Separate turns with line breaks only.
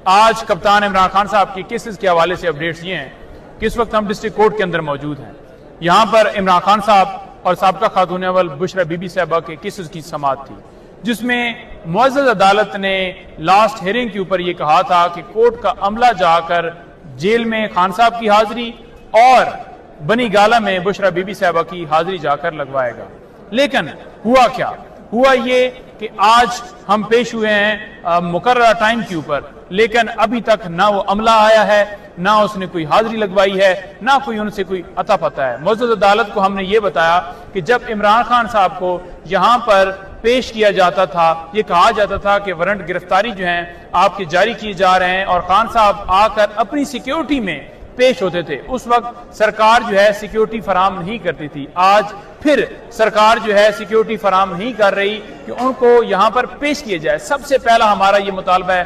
आज कप्तान इमरान खान साहब की केसेस के हवाले से अपडेट्स ये हैं कि इस वक्त हम डिस्ट्रिक्ट कोर्ट के अंदर मौजूद हैं। यहाँ पर इमरान खान साहब और साबका खातून अव्वल बुशरा बीबी साहबा के केसेस की समाअत थी, जिसमें मुअज़्ज़ज़ अदालत ने लास्ट हियरिंग के ऊपर ये कहा था कि कोर्ट का अमला जाकर जेल में खान साहब की हाजिरी और बनी गाला में बुशरा बीबी साहबा की हाजिरी जाकर लगवाएगा। लेकिन हुआ क्या? हुआ ये कि आज हम पेश हुए हैं मुकर्रर टाइम के ऊपर, लेकिन अभी तक ना वो अमला आया है, ना उसने कोई हाजिरी लगवाई है, ना कोई उनसे कोई अता पता है। मुअज़्ज़ज़ अदालत को हमने ये बताया कि जब इमरान खान साहब को यहाँ पर पेश किया जाता था, ये कहा जाता था कि वारंट गिरफ्तारी जो है आपके जारी किए जा रहे हैं और खान साहब आकर अपनी सिक्योरिटी में पेश होते थे। उस वक्त सरकार जो है सिक्योरिटी फराम नहीं करती थी। आज फिर सरकार जो है सिक्योरिटी फराम नहीं कर रही कि उनको यहाँ पर पेश किया जाए। सबसे पहला हमारा ये मुतालबा है